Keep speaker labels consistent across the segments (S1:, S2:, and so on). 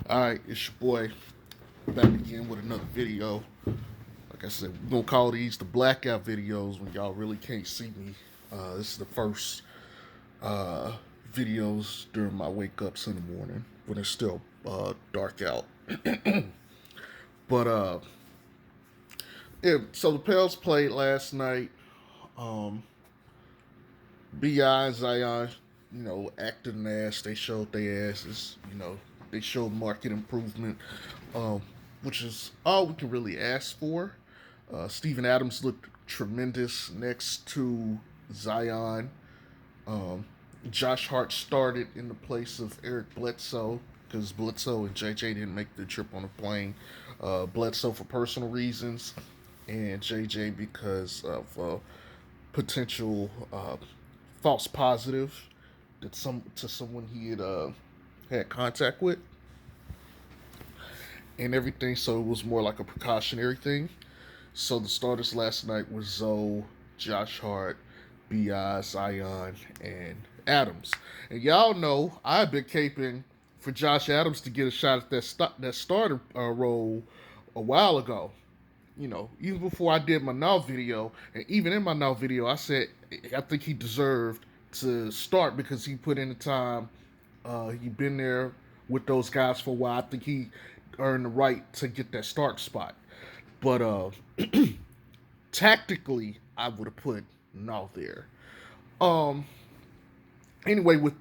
S1: Alright, it's your boy back again with another video. Like I said, we're gonna call these the blackout videos when y'all really can't see me. This is the first uh, videos during my wake ups in the morning when it's still dark out. But yeah, so the Pels played last night. Um, Bi Zion, acted an ass. They showed their asses. They showed market improvement, um, which is all we can really ask for. Steven Adams looked tremendous next to Zion. Um, Josh Hart started in the place of Eric Bledsoe because Bledsoe and JJ didn't make the trip on the plane. Bledsoe for personal reasons, and JJ because of potential false positive that someone he had contact with and everything. So it was more like a precautionary thing. So the starters last night was Zoe, Josh Hart, Bi, Zion, and Adams. And y'all know I've been caping for Josh Adams to get a shot at that starter role a while ago. Even before I did my now video, and even in my now video, I said I think he deserved to start because he put in the time. He been there with those guys for a while. I think he earned the right to get that start spot. But tactically, I would have put Nall there. Um. Anyway, with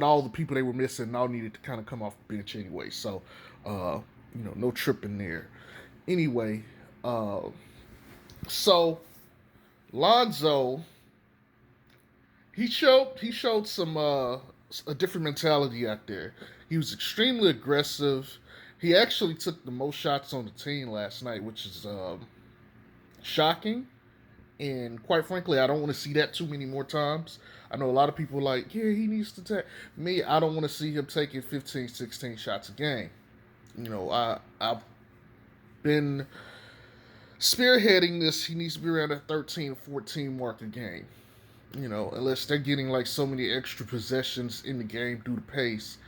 S1: all the people they were missing, Nall needed to kind of come off the bench anyway. So, uh, no tripping there. Anyway, uh, so Lonzo, he showed some a different mentality out there. He was extremely aggressive. He actually took the most shots on the team last night, which is shocking. And quite frankly, I don't want to see that too many more times. I know a lot of people are like, yeah, he needs to take. Me, I don't want to see him taking 15, 16 shots a game. I've been spearheading this. He needs to be around that 13, 14 mark a game. Unless they're getting like so many extra possessions in the game due to pace.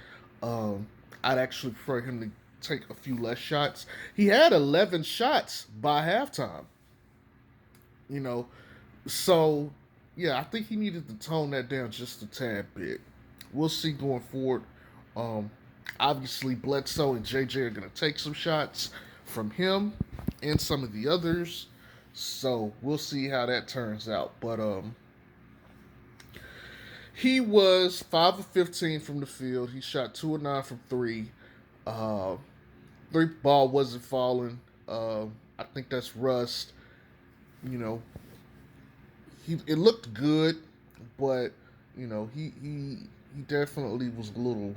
S1: Um, I'd actually prefer him to take a few less shots. He had 11 shots by halftime. You know, so yeah, I think he needed to tone that down just a tad bit. We'll see going forward. Um, Obviously, Bledsoe and JJ are going to take some shots from him and some of the others. So we'll see how that turns out. But he was 5 of 15 from the field. He shot 2 of 9 from three. Uh, Three ball wasn't falling. I think that's rust. You know, it looked good, but he definitely was a little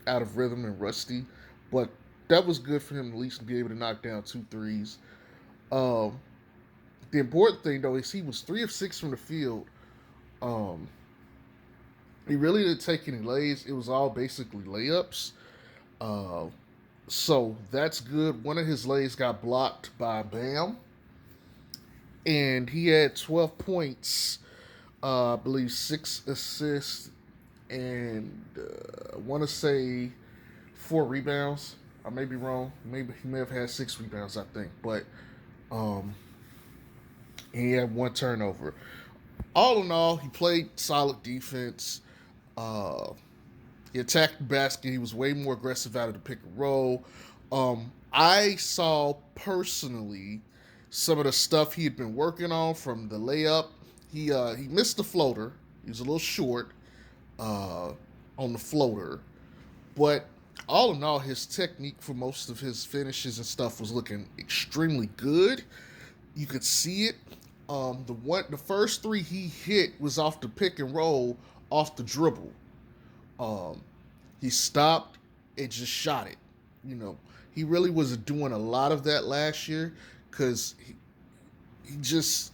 S1: out of rhythm and rusty. But that was good for him to at least be able to knock down two threes. Um, the important thing though is he was 3 of 6 from the field. Um, he really didn't take any lays. It was all basically layups. Uh, so that's good. One of his lays got blocked by Bam, and he had 12 points. I believe 6 assists and I want to say 4 rebounds. I may be wrong. Maybe he may have had 6 rebounds. I think, but um, he had one turnover. All in all, he played solid defense. Uh, he attacked the basket. He was way more aggressive out of the pick and roll. I saw personally some of the stuff he had been working on from the layup. He missed the floater. He was a little short uh, on the floater, but all in all, his technique for most of his finishes and stuff was looking extremely good. You could see it. The first three he hit was off the pick and roll, off the dribble. Um, he stopped and just shot it. You know, he really was doing a lot of that last year because he just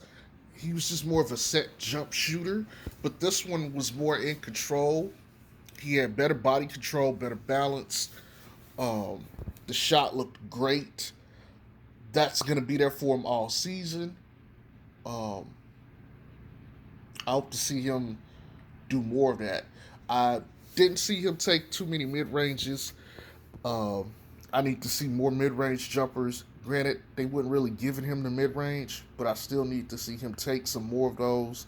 S1: he was just more of a set jump shooter. But this one was more in control. He had better body control, better balance. Um, the shot looked great. That's gonna be there for him all season. Um, I hope to see him do more of that. I didn't see him take too many mid ranges. I need to see more mid-range jumpers. Granted, they weren't really giving him the mid-range, but I still need to see him take some more of those.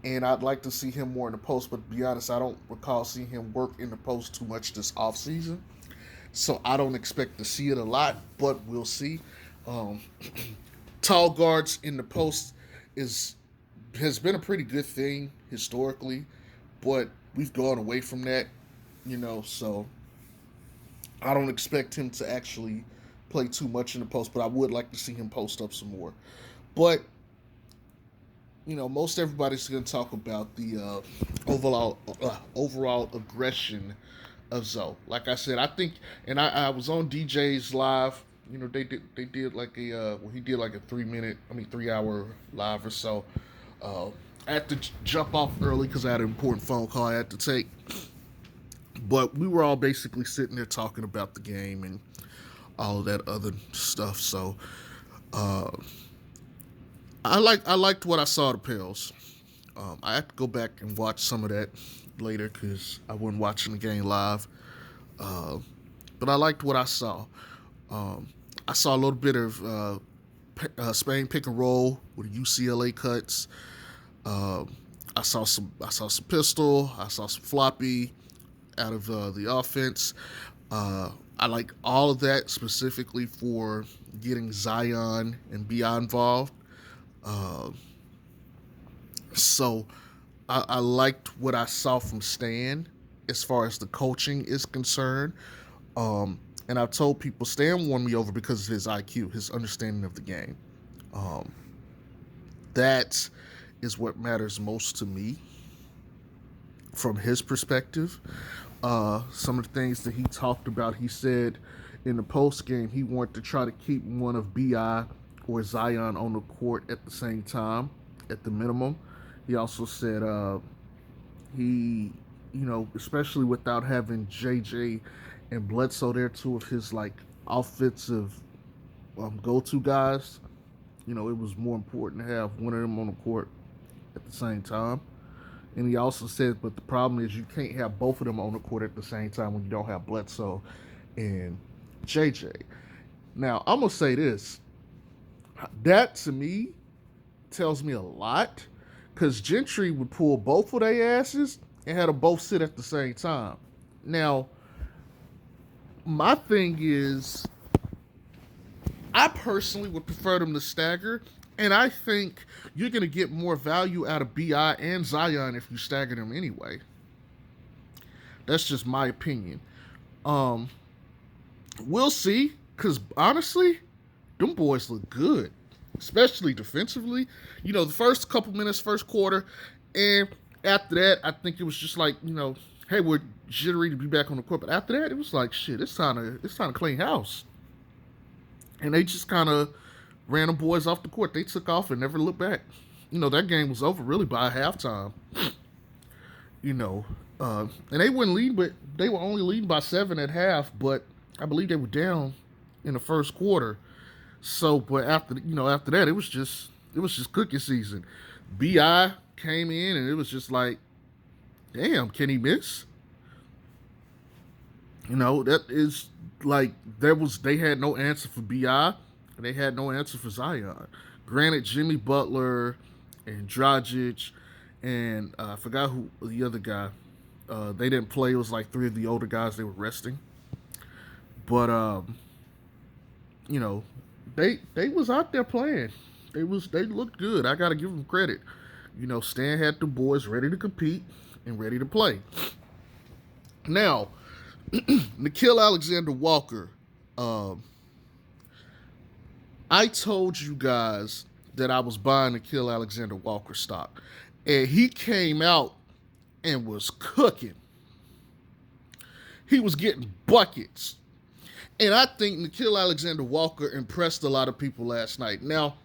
S1: And I'd like to see him more in the post, but to be honest, I don't recall seeing him work in the post too much this offseason. So I don't expect to see it a lot, but we'll see. Um, Tall guards in the post is has been a pretty good thing historically, but we've gone away from that, so I don't expect him to actually play too much in the post, but I would like to see him post up some more. But most everybody's going to talk about the overall aggression of Zoe. Like I said, I think, and I was on DJ's live. They did like he did like a 3 hour live or so. I had to jump off early because I had an important phone call I had to take. But we were all basically sitting there talking about the game and all of that other stuff. So uh, I liked what I saw of the Pels. I have to go back and watch some of that later because I wasn't watching the game live. Uh, but I liked what I saw. Um, I saw a little bit of Spain pick and roll with UCLA cuts. Um, I saw some pistol. I saw some floppy out of the offense. I like all of that specifically for getting Zion and Bi involved. Uh, so I liked what I saw from Stan as far as the coaching is concerned. And I've told people Stan won me over because of his IQ, his understanding of the game. Um, that is what matters most to me from his perspective. Some of the things that he talked about, he said in the post game he wanted to try to keep one of Bi or Zion on the court at the same time, at the minimum. He also said he, especially without having JJ and Bledsoe there, two of his like offensive go-to guys. It was more important to have one of them on the court at the same time. And he also said, but the problem is you can't have both of them on the court at the same time when you don't have Bledsoe and JJ. Now, I'm going to say this. That, to me, tells me a lot because Gentry would pull both of their asses and had them both sit at the same time. Now, my thing is, I personally would prefer them to stagger, and I think you're going to get more value out of Bi and Zion if you stagger them anyway. That's just my opinion. Um, we'll see, because honestly, them boys look good, especially defensively. The first couple minutes, first quarter, and after that, I think it was just like, hey, we're jittery to be back on the court. But after that, it was like, shit, it's time to clean house. And they just kind of ran them boys off the court. They took off and never looked back. That game was over really by halftime. And they wouldn't lead, but they were only leading by 7 at half. But I believe they were down in the first quarter. So, but after that, it was just cookie season. Bi came in and it was just like, damn, can he miss? That is like they had no answer for Bi. They had no answer for Zion. Granted, Jimmy Butler and Dragic and I forgot who the other guy. They didn't play. It was like 3 of the older guys they were resting. But they was out there playing. They looked good. I gotta give them credit. Stan had the boys ready to compete and ready to play. Now, Nickeil Alexander-Walker. I told you guys that I was buying Nickeil Alexander-Walker stock, and he came out and was cooking. He was getting buckets. And I think Nickeil Alexander-Walker impressed a lot of people last night. Now,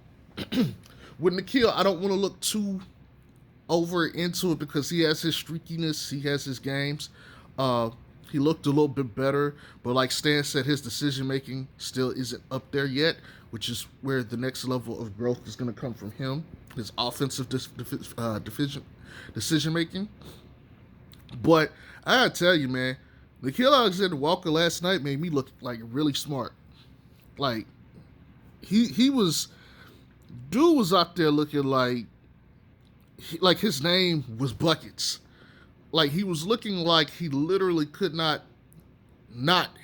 S1: with Nickeil, I don't want to look too over into it because he has his streakiness, he has his games. He looked a little bit better, but like Stan said, his decision making still isn't up there yet, which is where the next level of growth is going to come from him. His offensive decision making. But I gotta tell you, man, Nikhil Alexander Walker last night made me look like really smart. Like he was dude was out there looking like his name was buckets. Like he was looking like he literally could not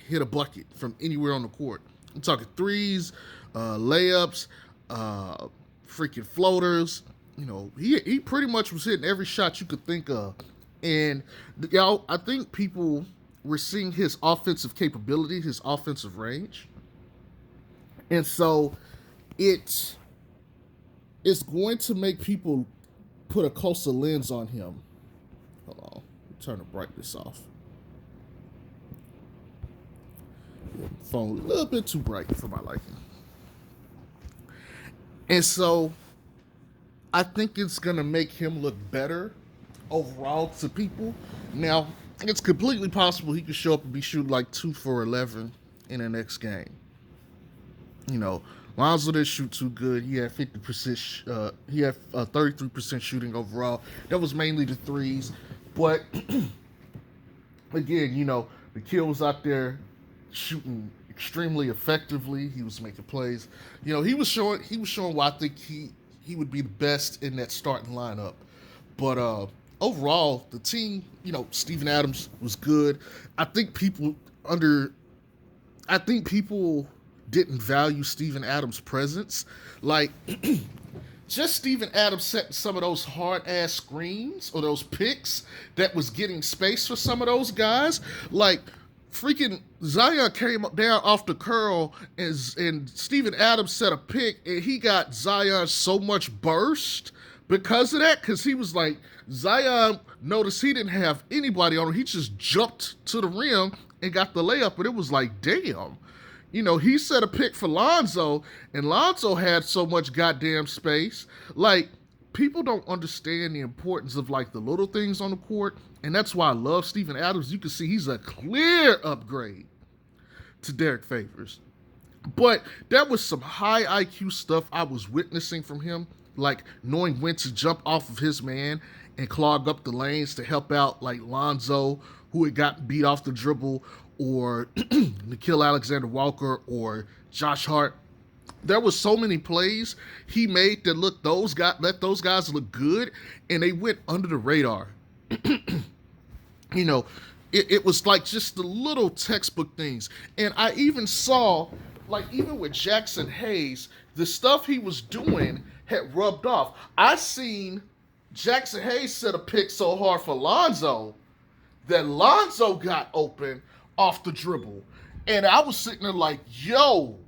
S1: hit a bucket from anywhere on the court. I'm talking threes, layups, uh, freaking floaters. You know, he pretty much was hitting every shot you could think of. And y'all, I think people were seeing his offensive capability, his offensive range, and so it's going to make people put a closer lens on him. Hold on, turn the brightness off. Phone a little bit too bright for my liking. And so I think it's gonna make him look better overall to people. Now, it's completely possible he could show up and be shooting like 2 for 11 in the next game. You know, Lonzo didn't shoot too good. He had 50%. He had 33% shooting overall. That was mainly the threes, but again, you know, the kid was out there shooting extremely effectively. He was making plays. You know, he was showing why I think he would be the best in that starting lineup. But overall, the team, you know, Steven Adams was good. I think people under I think people didn't value Steven Adams' presence. Like just Steven Adams setting some of those hard ass screens or those picks that was getting space for some of those guys. Like freaking Zion came down off the curl and Steven Adams set a pick and he got Zion so much burst because of that. Because he was like, Zion noticed he didn't have anybody on him. He just jumped to the rim and got the layup. And it was like, damn. You know, he set a pick for Lonzo, and Lonzo had so much goddamn space. Like, people don't understand the importance of, like, the little things on the court, and that's why I love Steven Adams. You can see he's a clear upgrade to Derek Favors. But that was some high IQ stuff I was witnessing from him, like knowing when to jump off of his man and clog up the lanes to help out, like, Lonzo, who had got beat off the dribble, or Nikhil Alexander Walker or Josh Hart. There was so many plays he made that let those guys look good, and they went under the radar. You know, it was like just the little textbook things. And I even saw, like, even with Jackson Hayes, the stuff he was doing had rubbed off. I seen Jackson Hayes set a pick so hard for Lonzo that Lonzo got open off the dribble. And I was sitting there like, yo,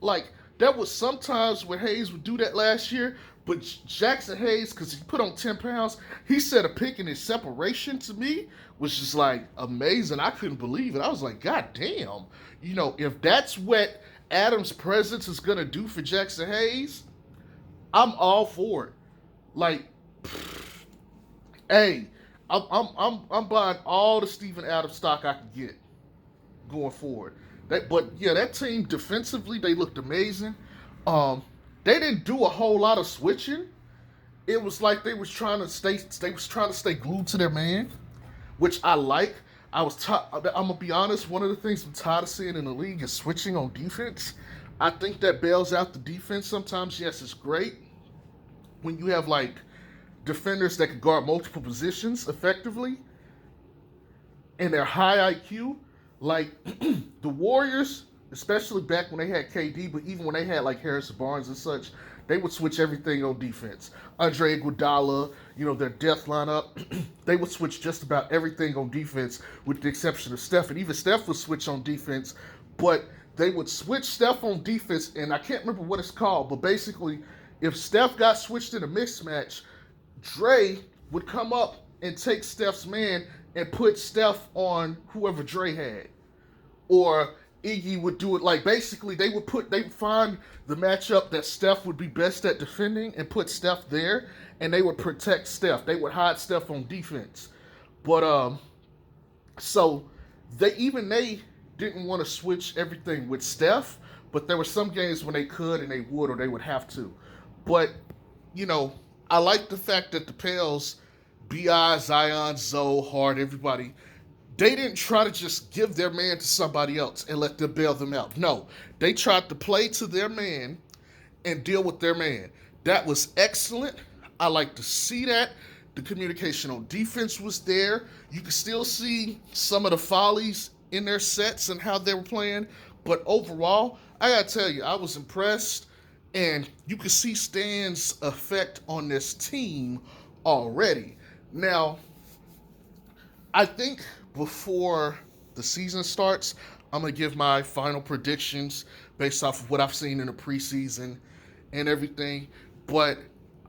S1: like, that was sometimes when Hayes would do that last year, but Jackson Hayes, because he put on 10 pounds, he set a pick, and his separation to me was just like amazing. I couldn't believe it. I was like, God damn. You know, if that's what Adams' presence is going to do for Jackson Hayes, I'm all for it. Like, hey, I'm buying all the Steven Adams stock I can get going forward. That team defensively, they looked amazing. They didn't do a whole lot of switching. It was like they was trying to stay glued to their man, which I like. I'm gonna be honest. One of the things I'm tired of seeing in the league is switching on defense. I think that bails out the defense sometimes. Yes, it's great when you have like defenders that can guard multiple positions effectively and they're high IQ. Like the Warriors, especially back when they had KD, but even when they had like Harrison Barnes and such, they would switch everything on defense. Andre Iguodala, you know, their death lineup, they would switch just about everything on defense with the exception of Steph. And even Steph would switch on defense, but they would switch Steph on defense, and I can't remember what it's called, but basically, if Steph got switched in a mismatch, Dre would come up and take Steph's man and put Steph on whoever Dre had. Or Iggy would do it like basically they would find the matchup that Steph would be best at defending and put Steph there, and they would protect Steph. They would hide Steph on defense. But so they didn't want to switch everything with Steph, but there were some games when they could and they would or they would have to. But, you know, I like the fact that the Pels, B.I., Zion, Zoe, Hart, everybody, They didn't try to just give their man to somebody else and let them bail them out. No, they tried to play to their man and deal with their man. That was excellent. I like to see that. The communication on defense was there. You could still see some of the follies in their sets and how they were playing. But overall, I gotta tell you, I was impressed. And you could see Stan's effect on this team already. Now, I think before the season starts, I'm gonna give my final predictions based off of what I've seen in the preseason and everything. But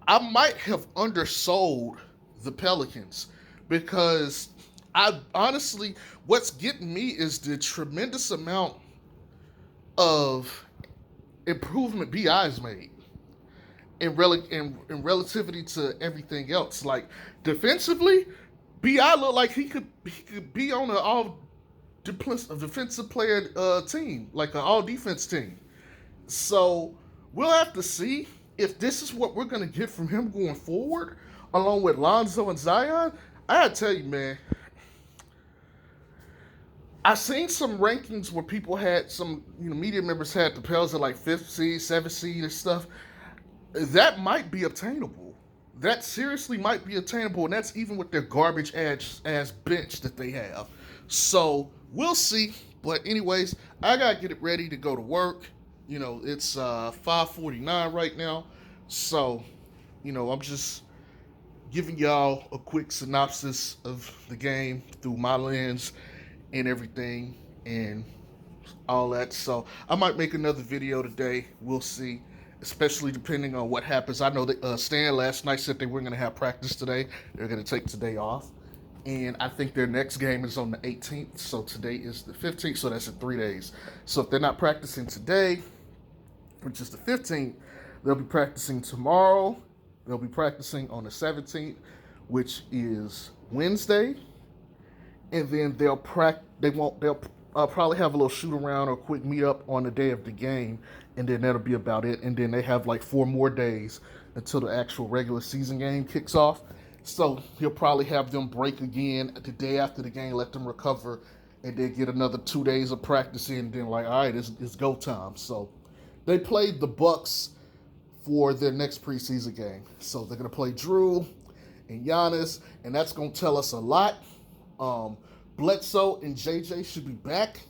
S1: I might have undersold the Pelicans because I honestly, what's getting me is the tremendous amount of improvement Bi's made in relativity to everything else. Like defensively, Bi looked like he could be on an all defensive player team, like an all defense team. So we'll have to see if this is what we're gonna get from him going forward, along with Lonzo and Zion. I gotta tell you, man, I seen some rankings where people had some, media members had the Pels at like fifth seed, seventh seed, and stuff. That might be obtainable. That seriously might be attainable, and that's even with their garbage ass bench that they have. So we'll see. But anyways, I gotta get it ready to go to work. It's 5:49 right now, so I'm just giving y'all a quick synopsis of the game through my lens and everything and all that. So I might make another video today. We'll see, especially depending on what happens. I know that Stan last night said they weren't going to have practice today. They're going to take today off. And I think their next game is on the 18th. So today is the 15th. So that's in 3 days. So if they're not practicing today, which is the 15th, they'll be practicing tomorrow. They'll be practicing on the 17th, which is Wednesday. And then they'll probably have a little shoot around or quick meet up on the day of the game, and then that'll be about it. And then they have like 4 more days until the actual regular season game kicks off. So he'll probably have them break again the day after the game, let them recover, and then get another 2 days of practice in. And then like, all right, it's go time. So they played the Bucks for their next preseason game. So they're gonna play Drew and Giannis, and that's gonna tell us a lot. Bledsoe and JJ should be back.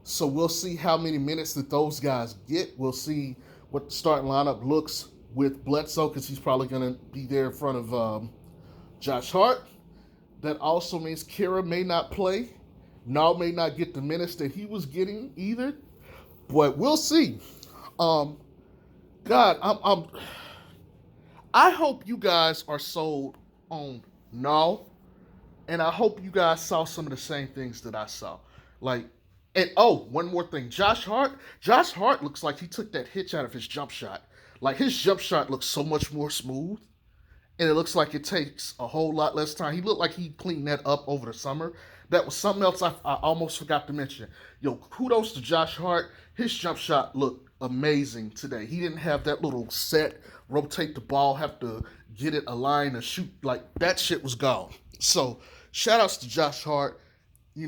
S1: So we'll see how many minutes that those guys get. We'll see what the starting lineup looks with Bledsoe, because he's probably going to be there in front of Josh Hart. That also means Kira may not play. Nall may not get the minutes that he was getting either. But we'll see. I hope you guys are sold on Nall. And I hope you guys saw some of the same things that I saw. One more thing. Josh Hart looks like he took that hitch out of his jump shot. Like, his jump shot looks so much more smooth. And it looks like it takes a whole lot less time. He looked like he cleaned that up over the summer. That was something else I almost forgot to mention. Yo, kudos to Josh Hart. His jump shot looked amazing today. He didn't have that little set, rotate the ball, have to get it aligned and shoot. Like, that shit was gone. So, shout outs to Josh Hart. It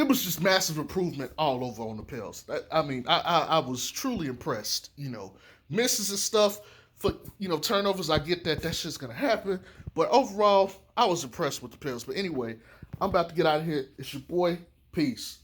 S1: was just massive improvement all over on the Pels. I was truly impressed. Misses and stuff for, turnovers, I get that. That's just going to happen. But overall, I was impressed with the Pels. But anyway, I'm about to get out of here. It's your boy. Peace.